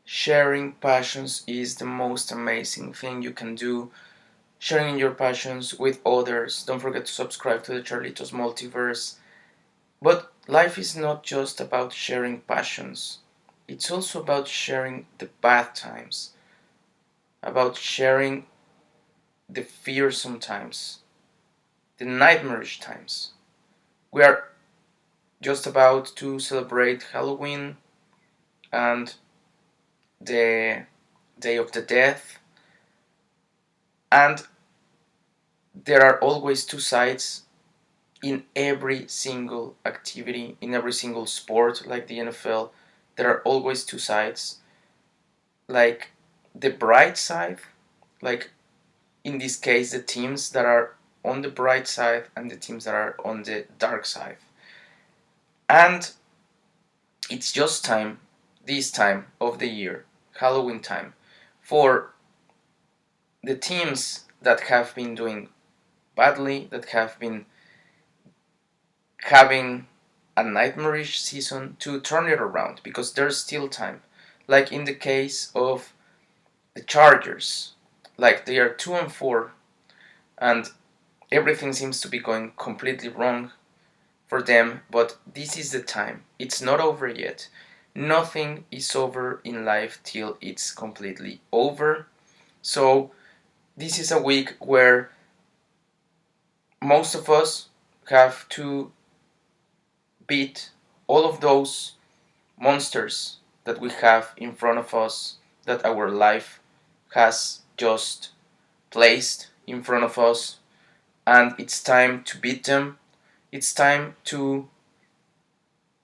Sharing passions is the most amazing thing you can do. Sharing your passions with others. Don't forget to subscribe to the Charlitos Multiverse. But life is not just about sharing passions, it's also about sharing the bad times, about sharing the fearsome times, the nightmarish times. We are just about to celebrate Halloween and the Day of the Dead, and there are always two sides in every single activity, in every single sport, like the NFL. There are always two sides, like the bright side, like in this case, the teams that are on the bright side and the teams that are on the dark side. And it's just time, this time of the year, Halloween time, for the teams that have been doing badly, that have been having a nightmarish season, to turn it around, because there's still time. Like in the case of the Chargers, like they are 2-4, and everything seems to be going completely wrong for them, but this is the time. It's not over yet. Nothing is over in life till it's completely over. So this is a week where most of us have to beat all of those monsters that we have in front of us, that our life has just placed in front of us, and it's time to beat them. It's time to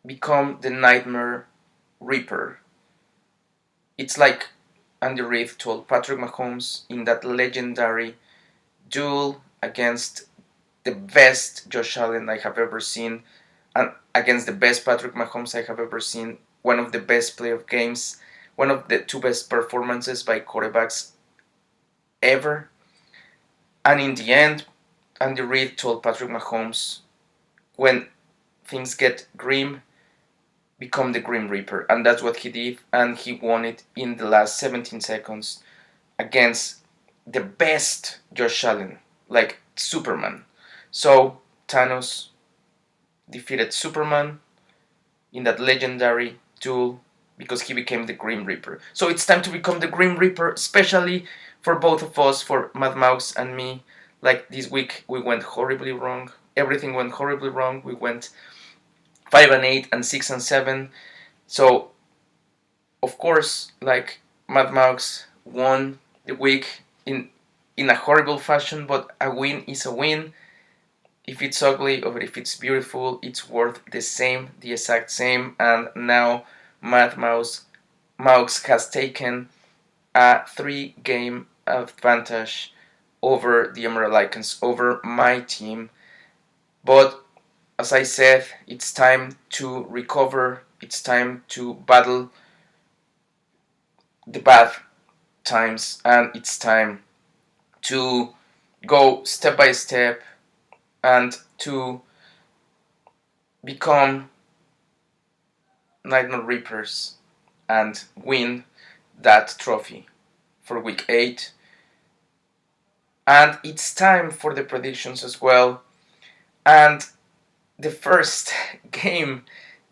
become the Nightmare Reaper. It's like Andy Reid told Patrick Mahomes in that legendary duel against the best Josh Allen I have ever seen, and against the best Patrick Mahomes I have ever seen. One of the best playoff games, one of the two best performances by quarterbacks ever. And in the end, Andy Reid told Patrick Mahomes, when things get grim, become the Grim Reaper. And that's what he did, and he won it in the last 17 seconds against the best Josh Allen, like Superman. So Thanos defeated Superman in that legendary duel because he became the Grim Reaper. So it's time to become the Grim Reaper, especially for both of us, for Maux and me. Like this week we went horribly wrong. Everything went horribly wrong. We went 5-8 and 6-7. So of course, like Maux won the week in a horrible fashion, but a win is a win. If it's ugly or if it's beautiful, it's worth the exact same. And now Maux has taken a 3-game advantage over the Emerald Icons, over my team. But as I said, it's time to recover. It's time to battle the bad times, and it's time to go step by step and to become Nightmare Reapers and win that trophy for week 8. And it's time for the predictions as well. And the first game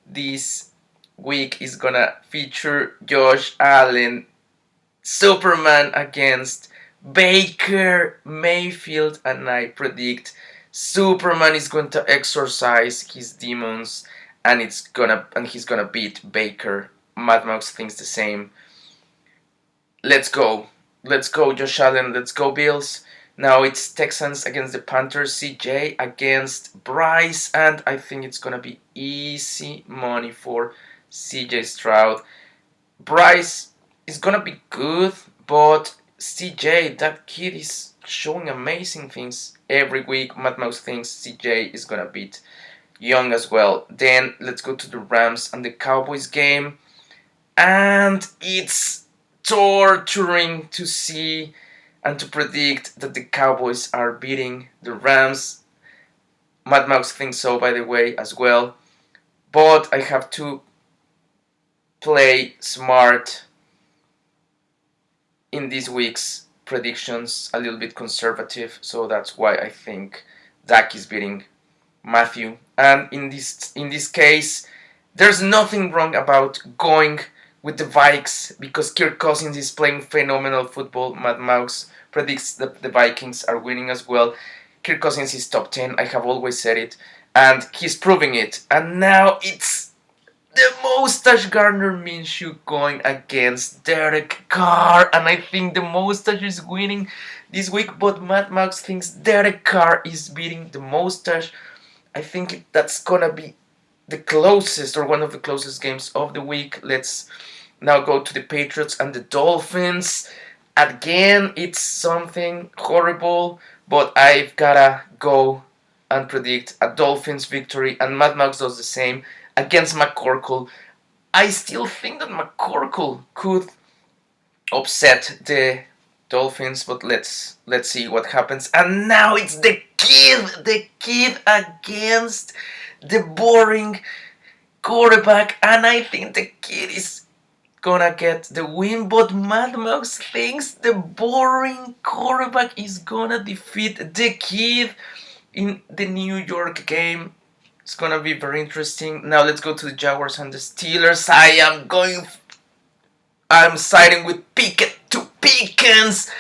this week is gonna feature Josh Allen, Superman against Baker Mayfield, and I predict Superman is going to exorcise his demons, and he's gonna beat Baker. Maux thinks the same. Let's go, Josh Allen. Let's go, Bills. Now it's Texans against the Panthers, CJ against Bryce, and I think it's gonna be easy money for CJ Stroud. Bryce is gonna be good, but CJ, that kid is showing amazing things every week. Maux thinks CJ is gonna beat Young as well. Then let's go to the Rams and the Cowboys game, and it's torturing to see and to predict that the Cowboys are beating the Rams. Mad Mouse thinks so, by the way, as well. But I have to play smart in this week's predictions, a little bit conservative, so that's why I think Dak is beating Matthew. And in this case, there's nothing wrong about going with the Vikes because Kirk Cousins is playing phenomenal football. Mad Mouse predicts that the Vikings are winning as well. Kirk Cousins is top 10, I have always said it, and he's proving it. And now it's the Mustache Gardner Minshew going against Derek Carr, and I think the Mustache is winning this week, but Mad Max thinks Derek Carr is beating the Mustache. I think that's gonna be the closest or one of the closest games of the week. Let's now go to the Patriots and the Dolphins. Again, it's something horrible, but I've gotta go and predict a Dolphins victory, and Mad Max does the same against McCorkle. I still think that McCorkle could upset the Dolphins, but let's see what happens. And now it's the kid against the boring quarterback, and I think the kid is gonna get the win, but Mad Max thinks the boring quarterback is gonna defeat the kid in the New York game. It's gonna be very interesting. Now let's go to the Jaguars and the Steelers. I'm siding with Pickett to Pickens,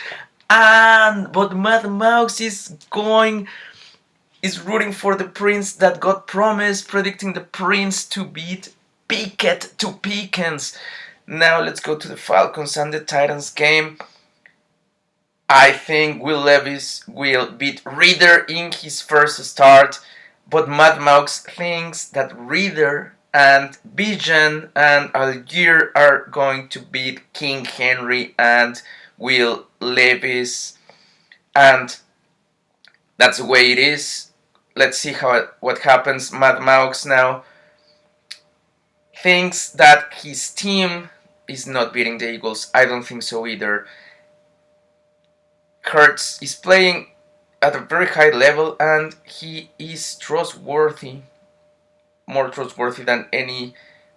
but Mad Mouse is rooting for the Prince that God promised, predicting the Prince to beat Pickett to Pickens. Now let's go to the Falcons and the Titans game. I think Will Levis will beat Reader in his first start, but Mad Mouse thinks that Reader and Bijan and Algier are going to beat King Henry and Will Levis, and that's the way it is. Let's see what happens. Mad Mouse now thinks that his team is not beating the Eagles. I don't think so either. Kurtz is playing at a very high level and he is trustworthy, more trustworthy than any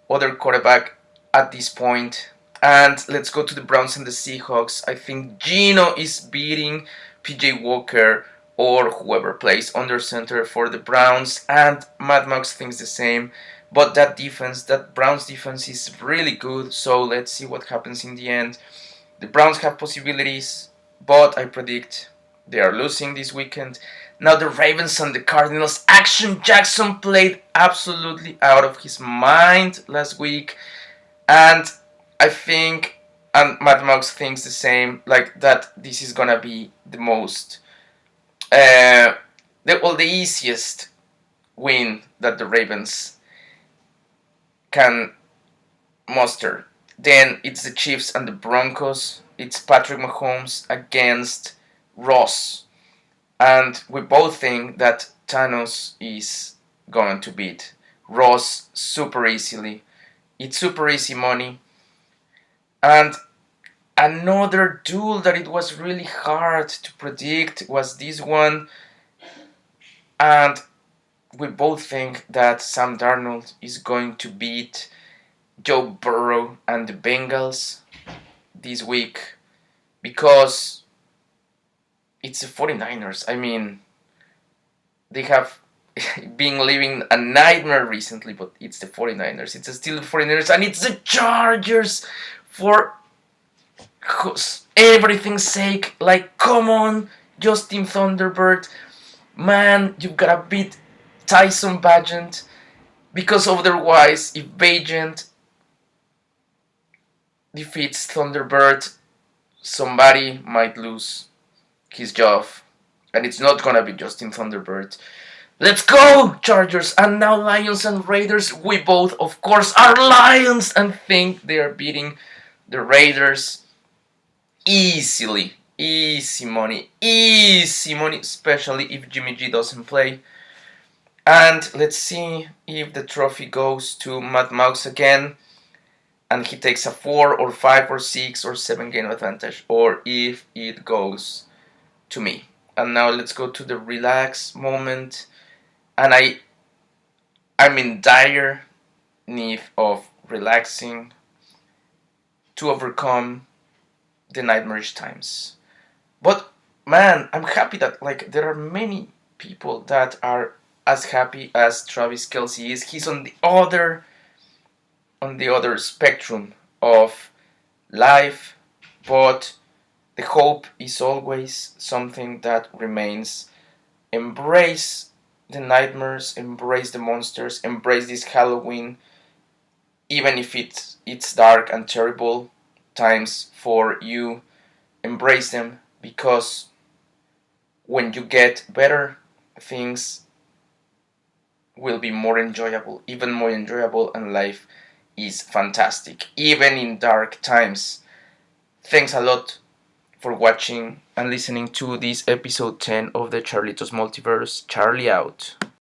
other quarterback at this point. And let's go to the Browns and the Seahawks. I think Gino is beating PJ Walker or whoever plays under center for the Browns, and Mad Max thinks the same. But that Browns defense is really good, so let's see what happens in the end. The Browns have possibilities, but I predict they are losing this weekend. Now the Ravens and the Cardinals. Action Jackson played absolutely out of his mind last week, and I think, and Mad Max thinks the same, like that this is gonna be the most, the easiest win that the Ravens can muster. Then it's the Chiefs and the Broncos. It's Patrick Mahomes against Ross. And we both think that Thanos is going to beat Ross super easily. It's super easy money. And another duel that it was really hard to predict was this one. And we both think that Sam Darnold is going to beat Joe Burrow and the Bengals this week because it's the 49ers. I mean, they have been living a nightmare recently, but it's the 49ers. It's still the 49ers, and it's the Chargers for everything's sake. Like, come on, Justin Thunderbird. Man, you've got to beat Tyson Bagent, because otherwise, if Bagent defeats Thunderbird, somebody might lose his job, and it's not gonna be Justin Thunderbird. Let's go, Chargers! And now Lions and Raiders. We both, of course, are Lions and think they are beating the Raiders easily. Easy money, especially if Jimmy G doesn't play. And let's see if the trophy goes to Mad Mouse again. and he takes a 4 or 5 or 6 or 7 game advantage, or if it goes to me. And now let's go to the relax moment. And I'm in dire need of relaxing to overcome the nightmarish times. But man, I'm happy that like there are many people that are as happy as Travis Kelsey is. He's on the other spectrum of life, but the hope is always something that remains. Embrace the nightmares, embrace the monsters, embrace this Halloween, even if it's dark and terrible times for you. Embrace them, because when you get better, things will be more enjoyable, even more enjoyable, and life is fantastic, even in dark times. Thanks a lot for watching and listening to this episode 10 of the Charlitos Multiverse. Charlie out.